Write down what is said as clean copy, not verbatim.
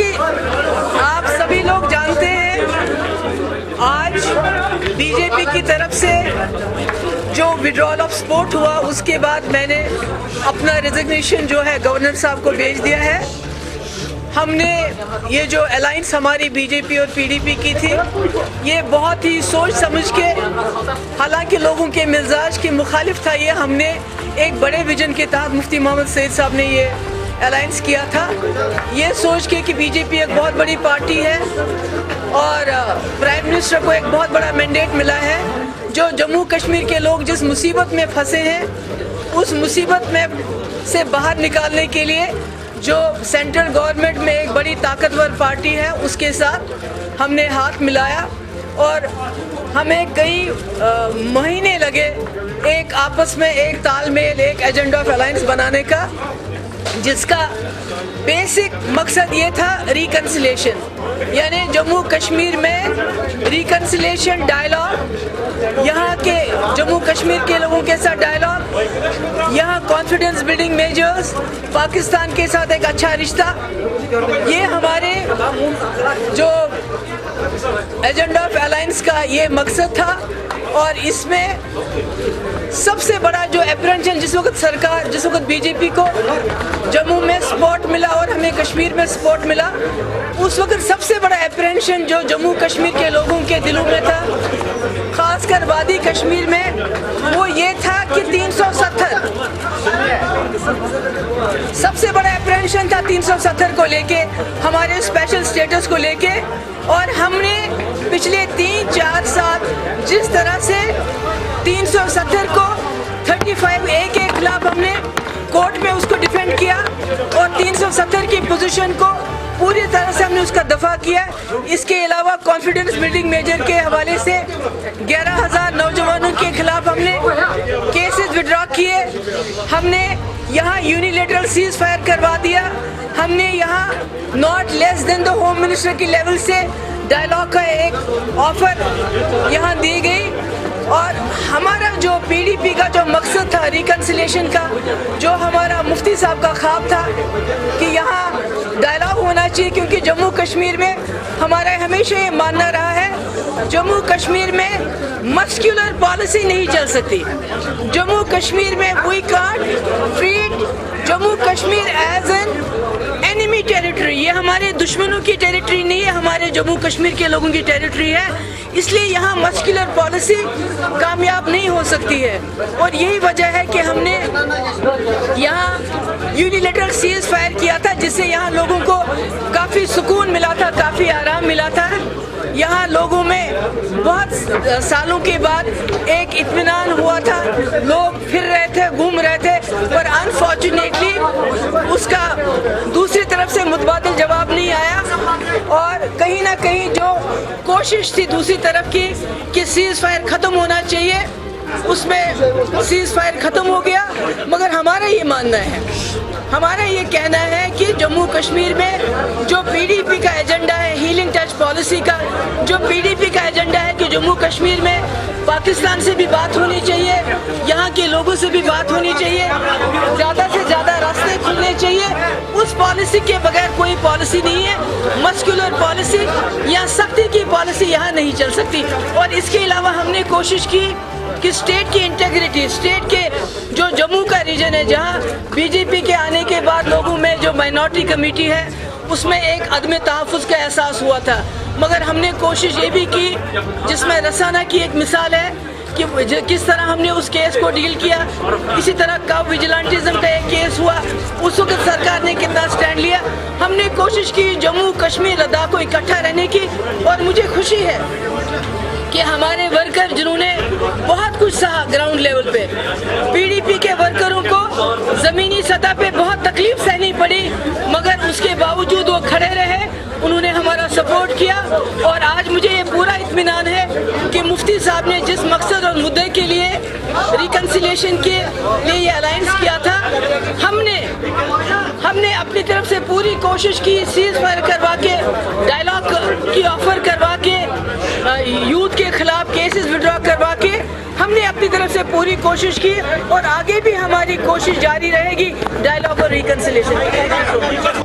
کہ آپ سبھی لوگ جانتے ہیں آج بی جے پی کی طرف سے جو وڈرال آف سپورٹ ہوا اس کے بعد میں نے اپنا ریزگنیشن جو ہے گورنر صاحب کو بھیج دیا ہے. ہم نے یہ جو الائنس ہماری بی جے پی اور پی ڈی پی کی تھی یہ بہت ہی سوچ سمجھ کے، حالانکہ لوگوں کے مزاج کے مخالف تھا، یہ ہم نے ایک بڑے ویژن کے تحت مفتی محمد سعید صاحب نے یہ الائنس کیا تھا، یہ سوچ کے کہ بی جے پی ایک بہت بڑی پارٹی ہے اور پرائم منسٹر کو ایک بہت بڑا مینڈیٹ ملا ہے. جو جموں کشمیر کے لوگ جس مصیبت میں پھنسے ہیں اس مصیبت میں سے باہر نکالنے کے لیے جو سینٹرل گورنمنٹ میں ایک بڑی طاقتور پارٹی ہے اس کے ساتھ ہم نے ہاتھ ملایا اور ہمیں کئی مہینے لگے ایک آپس میں ایک تال میل، ایک ایجنڈا آف الائنس بنانے کا، جس کا بیسک مقصد یہ تھا ریکنسلیشن، یعنی جموں کشمیر میں ریکنسلیشن ڈائلاگ، یہاں کے جموں کشمیر کے لوگوں کے ساتھ ڈائلاگ، یہاں کانفیڈنس بلڈنگ میجرز، پاکستان کے ساتھ ایک اچھا رشتہ، یہ ہمارے جو ایجنڈا آف الائنس کا یہ مقصد تھا. اور اس میں سب سے بڑا جو اپریہنشن جس وقت بی جے پی کو جموں میں سپورٹ ملا اور ہمیں کشمیر میں سپورٹ ملا، اس وقت سب سے بڑا اپریہنشن جو جموں کشمیر کے لوگوں کے دلوں میں تھا، خاص کر وادی کشمیر میں، وہ یہ تھا کہ 370 سب سے بڑا اپریہنشن تھا 370 کو لے کے، ہمارے اسپیشل اسٹیٹس کو لے کے. اور ہم نے پچھلے 3-4 سال جس طرح سے 370 کو 35A کے خلاف ہم نے کورٹ میں اس کو ڈیفینڈ کیا اور 370 کی پوزیشن کو پوری طرح سے ہم نے اس کا دفاع کیا. اس کے علاوہ کانفیڈنس بلڈنگ میجر کے حوالے سے 11,000 نوجوانوں کے خلاف ہم نے کیسز وڈرا کیے، ہم نے یہاں یونیلیٹرل سیز فائر کروا دیا، ہم نے یہاں not less than the home minister کی لیول سے ڈائلاگ کا ایک آفر یہاں دی گئی. اور ہمارا جو پی ڈی پی کا جو مقصد تھا ریکنسلیشن کا، جو ہمارا مفتی صاحب کا خواب تھا کہ یہاں ڈائلاگ ہونا چاہیے، کیونکہ جموں کشمیر میں ہمارا ہمیشہ یہ ماننا رہا ہے جموں کشمیر میں مسکولر پالیسی نہیں چل سکتی. جموں کشمیر میں we can't treat Jammu Kashmir as an enemy territory, یہ ہمارے دشمنوں کی ٹیریٹری نہیں ہے، ہمارے جموں کشمیر کے لوگوں کی ٹیریٹری ہے. اس لیے یہاں مسکولر پالیسی کامیاب نہیں ہو سکتی ہے، اور یہی وجہ ہے کہ ہم نے یہاں یونیلیٹرل سیز فائر کیا تھا، جس سے یہاں لوگوں کو کافی سکون ملا تھا، کافی آرام ملا تھا. یہاں لوگوں میں بہت سالوں کے بعد ایک اطمینان ہوا تھا، لوگ پھر رہے تھے، گھوم رہے تھے، پر انفارچونیٹلی اس کا دوسری طرف سے متبادل جواب نہیں آیا. اور کہیں نہ کہیں جو کوشش تھی دوسری طرف کی کہ سیز فائر ختم ہونا چاہیے، اس میں سیز فائر ختم ہو گیا. مگر ہمارا یہ ماننا ہے، ہمارا یہ کہنا ہے کہ جموں کشمیر میں جو پی ڈی پی کا ایجنڈا ہے ہیلنگ ٹچ پالیسی کا، جو پی ڈی پی کا ایجنڈا ہے کہ جموں کشمیر میں پاکستان سے بھی بات ہونی چاہیے، یہاں کے لوگوں سے بھی بات ہونی چاہیے، زیادہ سے زیادہ راستے کھلنے چاہیے، اس پالیسی کے بغیر کوئی پالیسی نہیں ہے. مسکولر پالیسی یا سختی کی پالیسی یہاں نہیں چل سکتی. اور اس کے علاوہ ہم نے کوشش کی کہ اسٹیٹ کی انٹیگریٹی، اسٹیٹ کے جو جموں کا ریجن ہے جہاں بی جے پی کے آنے کے بعد لوگوں میں جو مائنورٹی کمیٹی ہے اس میں ایک عدم تحفظ کا احساس ہوا تھا. مگر ہم نے کوشش یہ بھی کی، جس میں رسانہ کی ایک مثال ہے کہ کس طرح ہم نے اس کیس کو ڈیل کیا. اسی طرح کا ویجیلنٹزم کا ایک کیس ہوا، اس وقت سرکار نے کتنا سٹینڈ لیا. ہم نے کوشش کی جموں کشمیر لداخ کو اکٹھا رہنے کی، اور مجھے خوشی ہے کہ ہمارے ورکر جنہوں نے بہت کچھ سہا گراؤنڈ لیول پہ، پی ڈی پی کے ورکروں کو زمینی سطح پہ بہت تکلیف سہنی پڑی، مگر اس کے باوجود وہ کھڑے رہے، انہوں نے ہمارا سپورٹ کیا. اور آج مجھے یہ پورا اطمینان ہے کہ مفتی صاحب نے جس مقصد اور مدعے کے لیے ریکنسلیشن کے لیے یہ الائنس کیا تھا، ہم نے اپنی طرف سے پوری کوشش کی، سیز فائر کروا کے، ڈائلاگ کی آفر کروا کے، یوتھ کے خلاف کیسز وڈرا کروا کے ہم نے اپنی طرف سے پوری کوشش کی، اور آگے بھی ہماری کوشش جاری رہے گی ڈائلاگ اور ریکنسلیشن.